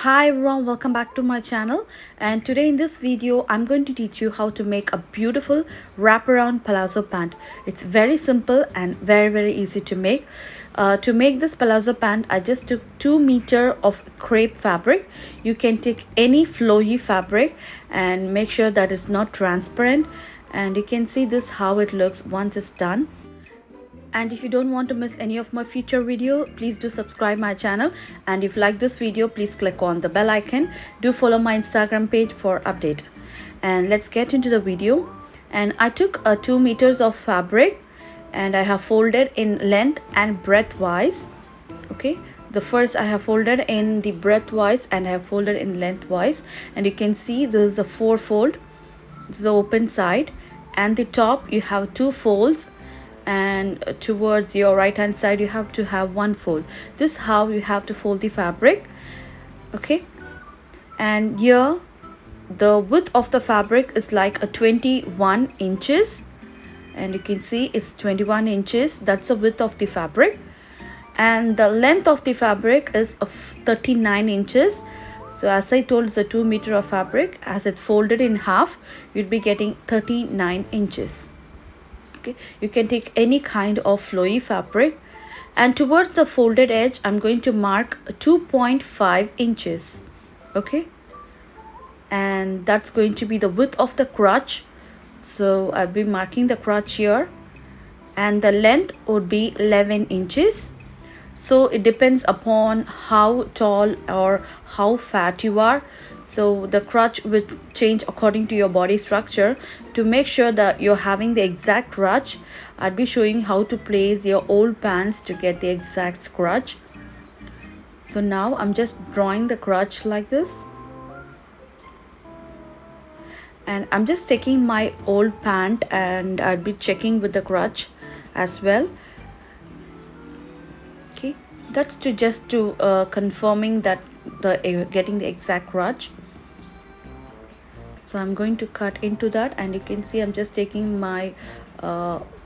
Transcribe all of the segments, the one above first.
Hi everyone, welcome back to my channel, and today in this video I'm going to teach you how to make a beautiful wraparound palazzo pant. It's very simple and very easy to make. To make this palazzo pant, I just took 2 meters of crepe fabric. You can take any flowy fabric and make sure that it's not transparent, and you can see this how it looks once it's done. And if you don't want to miss any of my future video, please do subscribe my channel, and if you like this video, please click on the bell icon. Do follow my Instagram page for update. And let's get into the video. And I took 2 meters of fabric and I have folded in length and breadth wise. Okay, the first I have folded in the breadth wise and I have folded in length wise, and you can see this is a 4-fold. This is the open side, and the top you have 2 folds, and towards your right hand side you have to have 1 fold. This is how you have to fold the fabric. Okay, and here the width of the fabric is like a 21 inches, and you can see it's 21 inches. That's the width of the fabric, and the length of the fabric is of 39 inches. So as I told, it's a 2 meter of fabric. As it folded in half, you'd be getting 39 inches. Okay, you can take any kind of flowy fabric, and towards the folded edge I'm going to mark 2.5 inches. Okay, and that's going to be the width of the crotch. So I'll be marking the crotch here, and the length would be 11 inches. So it depends upon how tall or how fat you are. So the crotch will change according to your body structure. To make sure that you're having the exact crotch, I'll be showing how to place your old pants to get the exact crotch. So now I'm just drawing the crotch like this, and I'm just taking my old pant and I'll be checking with the crotch as well. Okay, that's to just to confirming that the getting the exact crotch. So I'm going to cut into that, and you can see I'm just taking my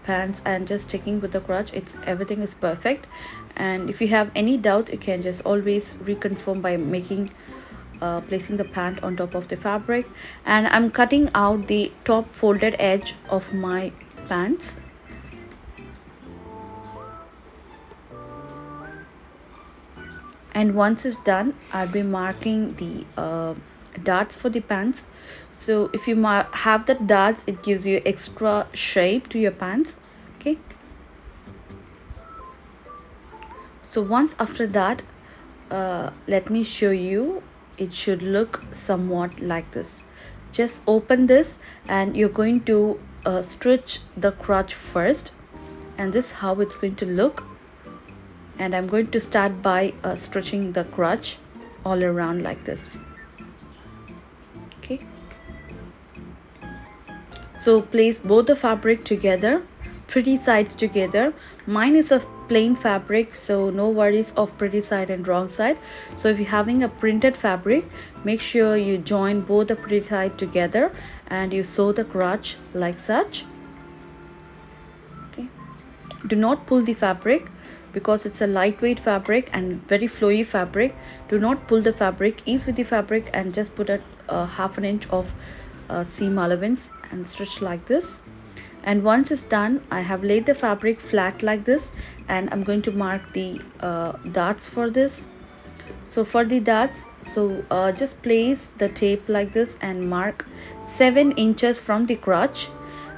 pants and just checking with the crotch. It's everything is perfect, and if you have any doubt, you can just always reconfirm by making placing the pant on top of the fabric. And I'm cutting out the top folded edge of my pants. And once it's done, I'll be marking the darts for the pants. So if you have the darts, it gives you extra shape to your pants. Okay, so once after that, let me show you. It should look somewhat like this. Just open this, and you're going to stitch the crotch first, and this is how it's going to look. And I'm going to start by stretching the crotch all around like this. Okay, so place both the fabric together, pretty sides together. Mine is a plain fabric, so no worries of pretty side and wrong side. So if you're having a printed fabric, make sure you join both the pretty side together and you sew the crotch like such. Okay, do not pull the fabric, because it's a lightweight fabric and very flowy fabric. Do not pull the fabric, ease with the fabric, and just put a half an inch of seam allowance and stitch like this. And once it's done, I have laid the fabric flat like this, and I'm going to mark the darts for this. So for the darts, so just place the tape like this and mark 7 inches from the crotch,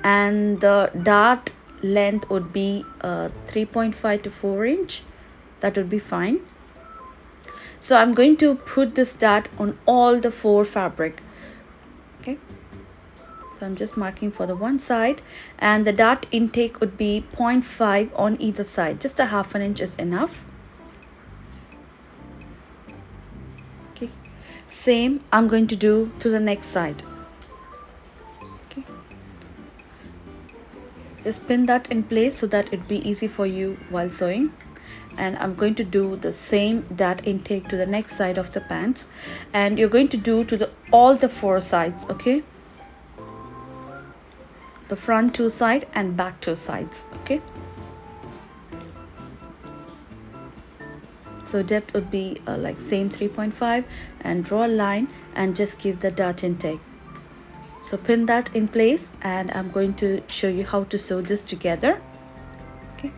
and the dart length would be 3.5 to 4 inch. That would be fine. So I'm going to put this dart on all the 4 fabric. Okay, so I'm just marking for the one side, and the dart intake would be 0.5 on either side. Just a half an inch is enough. Okay, same I'm going to do to the next side. Just pin that in place so that it be easy for you while sewing. And I'm going to do the same dart intake to the next side of the pants, and you're going to do to all the 4 sides. Okay, the front 2 side and back 2 sides. Okay, So depth would be like same 3.5, and draw a line and just give the dart intake. So pin that in place, and I'm going to show you how to sew this together. Okay.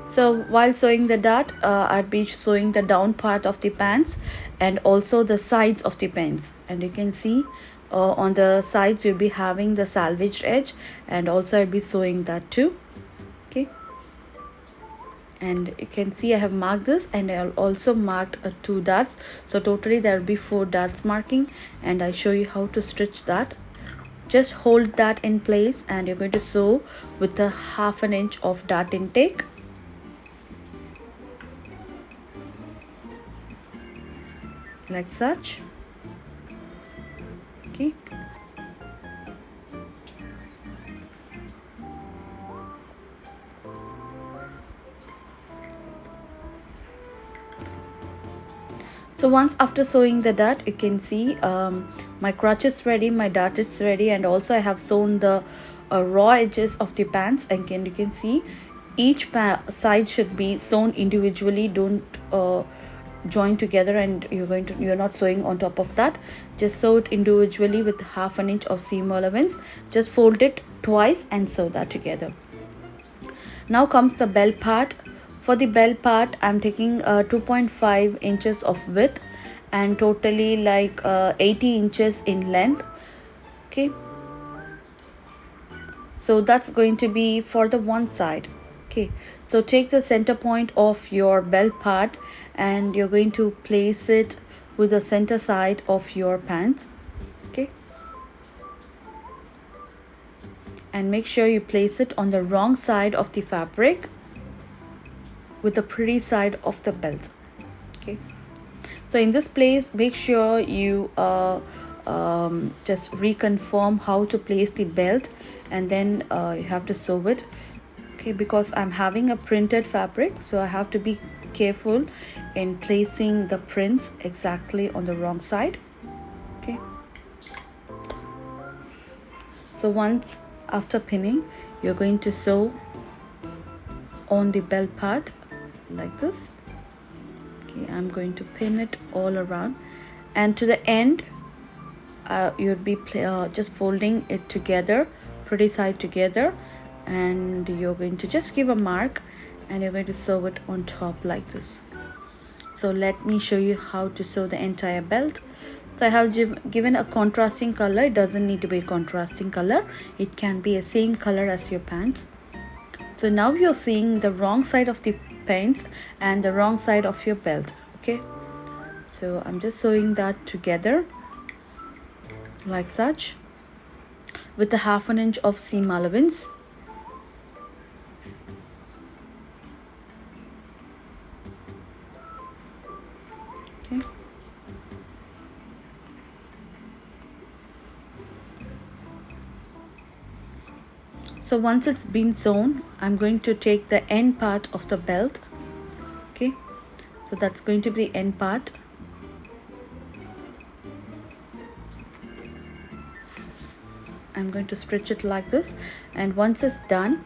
So while sewing the dart, I'd be sewing the down part of the pants and also the sides of the pants. And you can see on the sides you'll be having the salvaged edge, and also I'd be sewing that too. Okay. And you can see I have marked this, and I also marked 2 darts. So totally there will be 4 darts marking, and I show you how to stitch that. Just hold that in place, and you're going to sew with a 1/2 inch of dart intake. Like such. Okay. So once after sewing the dart, you can see my crotch is ready, my dart is ready, and also I have sewn the raw edges of the pants. And you can see each side should be sewn individually. Don't join together, and you're not sewing on top of that. Just sew it individually with 1/2 inch of seam allowance. Just fold it twice and sew that together. Now comes the bell part. For the bell part, I'm taking 2.5 inches of width and totally like 80 inches in length. Okay, so that's going to be for the one side. Okay, so take the center point of your bell part, and you're going to place it with the center side of your pants. Okay, and make sure you place it on the wrong side of the fabric with the pretty side of the belt. Okay, so in this place, make sure you just reconfirm how to place the belt, and then you have to sew it. Okay, because I'm having a printed fabric, so I have to be careful in placing the prints exactly on the wrong side. Okay, so once after pinning, you're going to sew on the belt part like this. Okay, I'm going to pin it all around, and to the end you'd be just folding it together, pretty side together, and you're going to just give a mark, and you're going to sew it on top like this. So let me show you how to sew the entire belt. So I have given a contrasting color. It doesn't need to be a contrasting color, it can be a same color as your pants. So now you're seeing the wrong side of the pants and the wrong side of your belt. Okay, so I'm just sewing that together like such with the 1/2 inch of seam allowance. Okay, so once it's been sewn, I'm going to take the end part of the belt. Okay, so that's going to be the end part. I'm going to stretch it like this, and once it's done,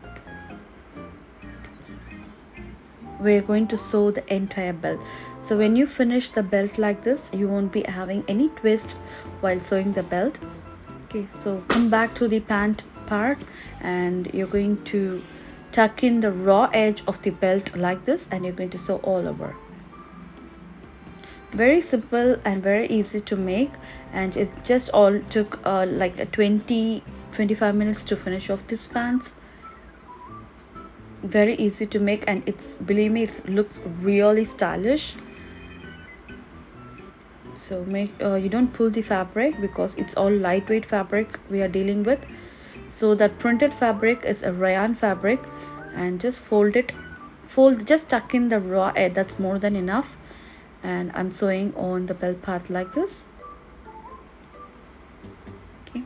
we're going to sew the entire belt. So when you finish the belt like this, you won't be having any twist while sewing the belt. Okay, so come back to the pant part, and you're going to tuck in the raw edge of the belt like this, and you're going to sew all over. Very simple and very easy to make, and it just all took like a 20-25 minutes to finish off these pants. Very easy to make, and it's, believe me, it looks really stylish. So make you don't pull the fabric, because it's all lightweight fabric we are dealing with. So that printed fabric is a rayon fabric, and just just tuck in the raw edge, that's more than enough. And I'm sewing on the belt part like this. Okay,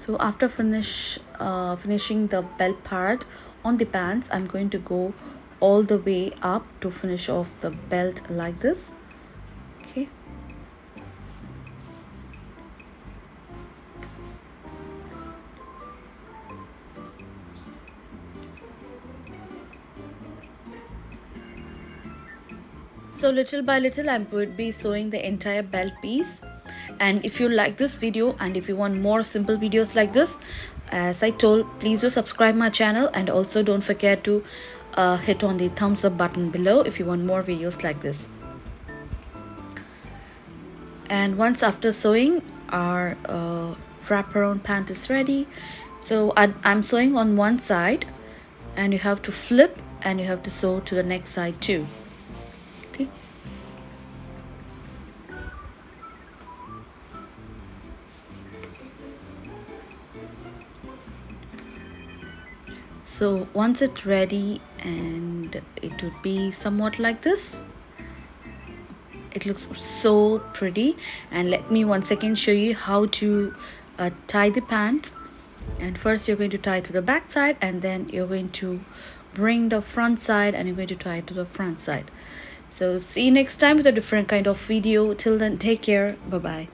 So after finishing the belt part on the pants, I'm going to go all the way up to finish off the belt like this. Okay. So little by little I would be sewing the entire belt piece. And if you like this video and if you want more simple videos like this, as I told, please do subscribe my channel, and also don't forget to hit on the thumbs up button below if you want more videos like this. And once after sewing, our wraparound pant is ready. So I'm sewing on one side, and you have to flip and you have to sew to the next side too. Okay. So once it's ready, and it would be somewhat like this. It looks so pretty. And let me once again show you how to tie the pants. And first you're going to tie to the back side, and then you're going to bring the front side and you're going to tie to the front side. So see you next time with a different kind of video. Till then, take care. Bye bye.